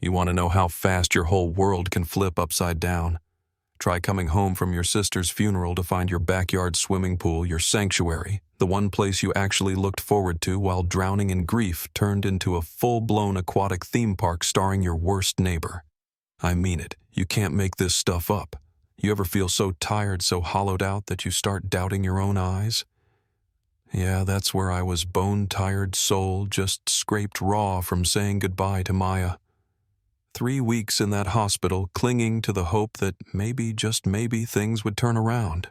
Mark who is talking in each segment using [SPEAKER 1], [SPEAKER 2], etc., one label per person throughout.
[SPEAKER 1] You want to know how fast your whole world can flip upside down? Try coming home from your sister's funeral to find your backyard swimming pool, your sanctuary, the one place you actually looked forward to while drowning in grief, turned into a full-blown aquatic theme park starring your worst neighbor. I mean it. You can't make this stuff up. You ever feel so tired, so hollowed out that you start doubting your own eyes? Yeah, that's where I was, bone-tired soul, just scraped raw from saying goodbye to Maya. 3 weeks in that hospital, clinging to the hope that maybe, just maybe, things would turn around.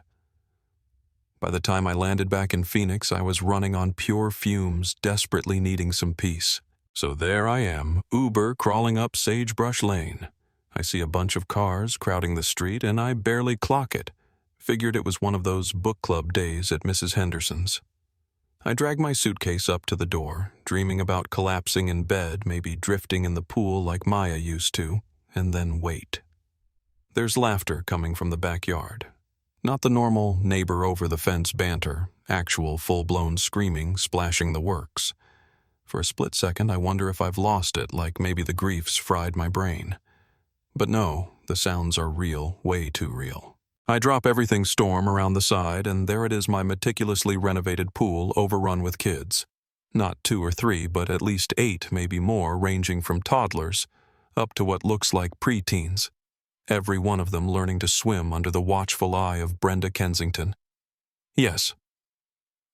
[SPEAKER 1] By the time I landed back in Phoenix, I was running on pure fumes, desperately needing some peace. So there I am, Uber crawling up Sagebrush Lane. I see a bunch of cars crowding the street, and I barely clock it. Figured it was one of those book club days at Mrs. Henderson's. I drag my suitcase up to the door, dreaming about collapsing in bed, maybe drifting in the pool like Maya used to, and then wait. There's laughter coming from the backyard. Not the normal neighbor-over-the-fence banter, actual full-blown screaming, splashing the works. For a split second, I wonder if I've lost it, like maybe the grief's fried my brain. But no, the sounds are real, way too real. I drop everything storm around the side, and there it is, my meticulously renovated pool overrun with kids. Not 2 or 3, but at least 8, maybe more, ranging from toddlers up to what looks like preteens. Every one of them learning to swim under the watchful eye of Brenda Kensington. Yes,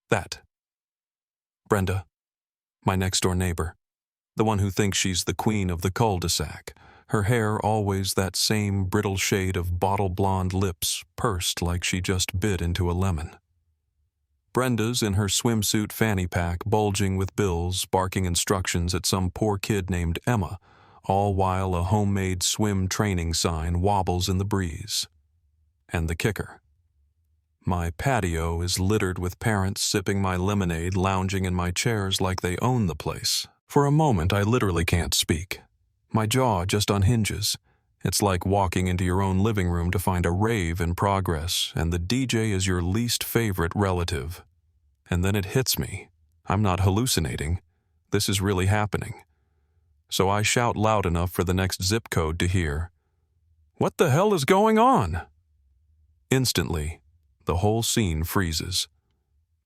[SPEAKER 1] that. Brenda, my next-door neighbor. The one who thinks she's the queen of the cul-de-sac. Her hair always that same brittle shade of bottle blonde lips, pursed like she just bit into a lemon. Brenda's in her swimsuit fanny pack, bulging with bills, barking instructions at some poor kid named Emma, all while a homemade swim training sign wobbles in the breeze. And the kicker. My patio is littered with parents sipping my lemonade, lounging in my chairs like they own the place. For a moment, I literally can't speak. My jaw just unhinges. It's like walking into your own living room to find a rave in progress, and the DJ is your least favorite relative. And then it hits me. I'm not hallucinating. This is really happening. So I shout loud enough for the next zip code to hear, "What the hell is going on?" Instantly, the whole scene freezes.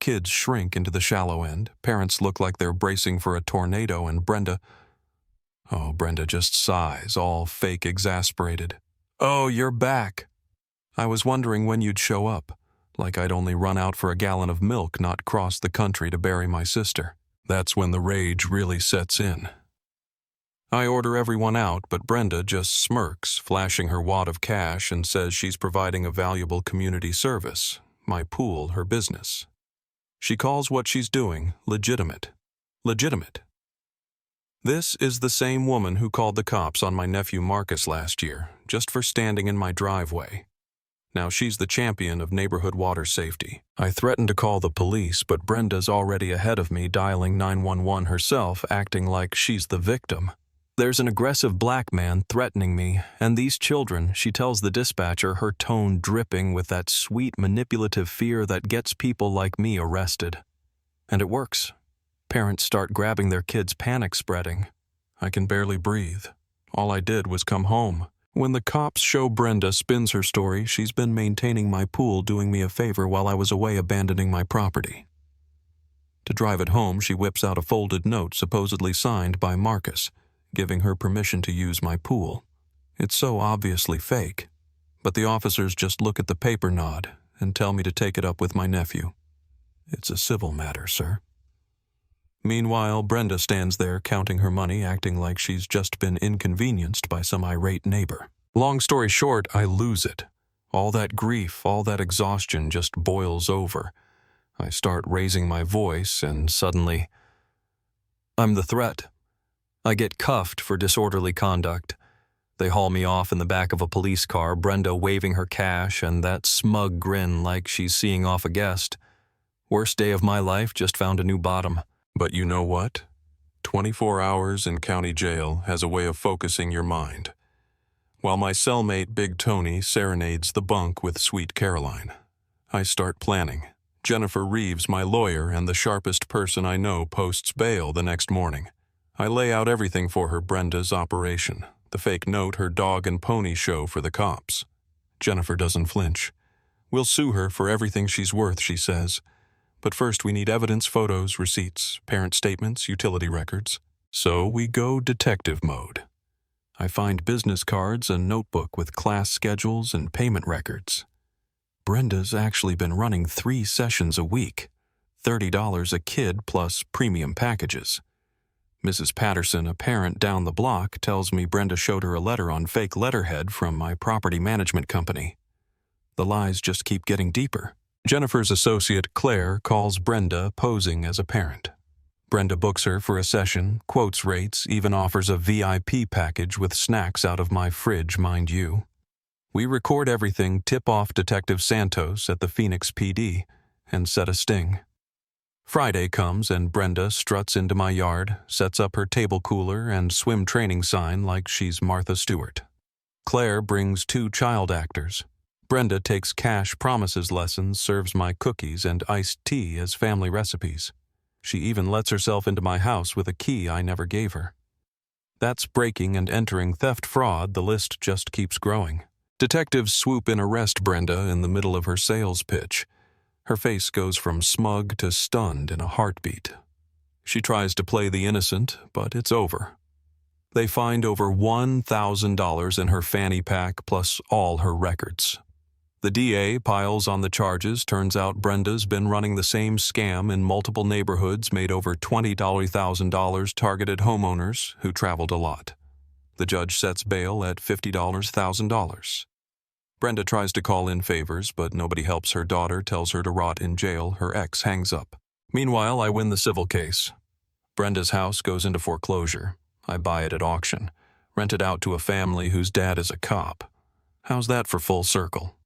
[SPEAKER 1] Kids shrink into the shallow end, parents look like they're bracing for a tornado, and Brenda just sighs, all fake exasperated. "Oh, you're back. I was wondering when you'd show up, like I'd only run out for a gallon of milk, not cross the country to bury my sister." That's when the rage really sets in. I order everyone out, but Brenda just smirks, flashing her wad of cash, and says she's providing a valuable community service, my pool, her business. She calls what she's doing legitimate. Legitimate. This is the same woman who called the cops on my nephew Marcus last year, just for standing in my driveway. Now she's the champion of neighborhood water safety. I threaten to call the police, but Brenda's already ahead of me, dialing 911 herself, acting like she's the victim. There's an aggressive black man threatening me, and these children, she tells the dispatcher, her tone dripping with that sweet manipulative fear that gets people like me arrested. And it works. Parents start grabbing their kids, panic spreading. I can barely breathe. All I did was come home. When the cops show Brenda spins her story, she's been maintaining my pool, doing me a favor while I was away abandoning my property. To drive it home, she whips out a folded note supposedly signed by Marcus, giving her permission to use my pool. It's so obviously fake, but the officers just look at the paper, nod, and tell me to take it up with my nephew. It's a civil matter, sir. Meanwhile, Brenda stands there counting her money, acting like she's just been inconvenienced by some irate neighbor. Long story short, I lose it. All that grief, all that exhaustion just boils over. I start raising my voice, and suddenly, I'm the threat. I get cuffed for disorderly conduct. They haul me off in the back of a police car, Brenda waving her cash and that smug grin like she's seeing off a guest. Worst day of my life, just found a new bottom. But you know what? 24 hours in county jail has a way of focusing your mind. While my cellmate Big Tony serenades the bunk with Sweet Caroline, I start planning. Jennifer Reeves, my lawyer and the sharpest person I know, posts bail the next morning. I lay out everything for her, Brenda's operation. The fake note her dog and pony show for the cops. Jennifer doesn't flinch. We'll sue her for everything she's worth, she says. But first we need evidence, photos, receipts, parent statements, utility records. So we go detective mode. I find business cards, a notebook with class schedules and payment records. Brenda's actually been running 3 sessions a week, $30 a kid plus premium packages. Mrs. Patterson, a parent down the block, tells me Brenda showed her a letter on fake letterhead from my property management company. The lies just keep getting deeper. Jennifer's associate, Claire, calls Brenda posing as a parent. Brenda books her for a session, quotes rates, even offers a VIP package with snacks out of my fridge, mind you. We record everything, tip off Detective Santos at the Phoenix PD, and set a sting. Friday comes and Brenda struts into my yard, sets up her table cooler and swim training sign like she's Martha Stewart. Claire brings 2 child actors. Brenda takes cash promises lessons, serves my cookies and iced tea as family recipes. She even lets herself into my house with a key I never gave her. That's breaking and entering theft fraud, the list just keeps growing. Detectives swoop in, arrest Brenda in the middle of her sales pitch. Her face goes from smug to stunned in a heartbeat. She tries to play the innocent, but it's over. They find over $1,000 in her fanny pack plus all her records. The DA piles on the charges. Turns out Brenda's been running the same scam in multiple neighborhoods, made over $20,000, targeted homeowners who traveled a lot. The judge sets bail at $50,000. Brenda tries to call in favors, but nobody helps. Her daughter tells her to rot in jail. Her ex hangs up. Meanwhile, I win the civil case. Brenda's house goes into foreclosure. I buy it at auction, rent it out to a family whose dad is a cop. How's that for full circle?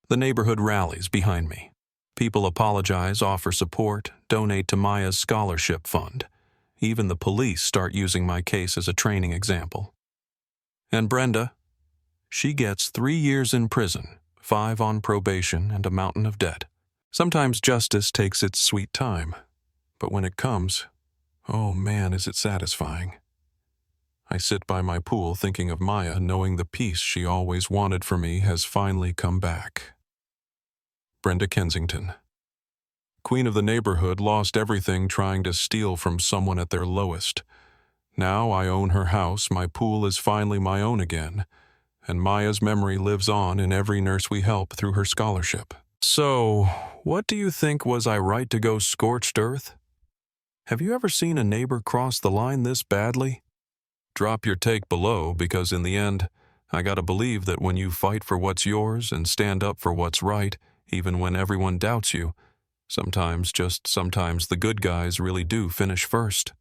[SPEAKER 1] The neighborhood rallies behind me. People apologize, offer support, donate to Maya's scholarship fund. Even the police start using my case as a training example. And Brenda? She gets 3 years in prison, 5 on probation, and a mountain of debt. Sometimes justice takes its sweet time, but when it comes, oh man, is it satisfying. I sit by my pool thinking of Maya, knowing the peace she always wanted for me has finally come back. Brenda Kensington. Queen of the neighborhood, lost everything trying to steal from someone at their lowest. Now I own her house, my pool is finally my own again, and Maya's memory lives on in every nurse we help through her scholarship. So, what do you think? Was I right to go scorched earth? Have you ever seen a neighbor cross the line this badly? Drop your take below, because in the end, I gotta believe that when you fight for what's yours and stand up for what's right, even when everyone doubts you, sometimes, just sometimes, the good guys really do finish first.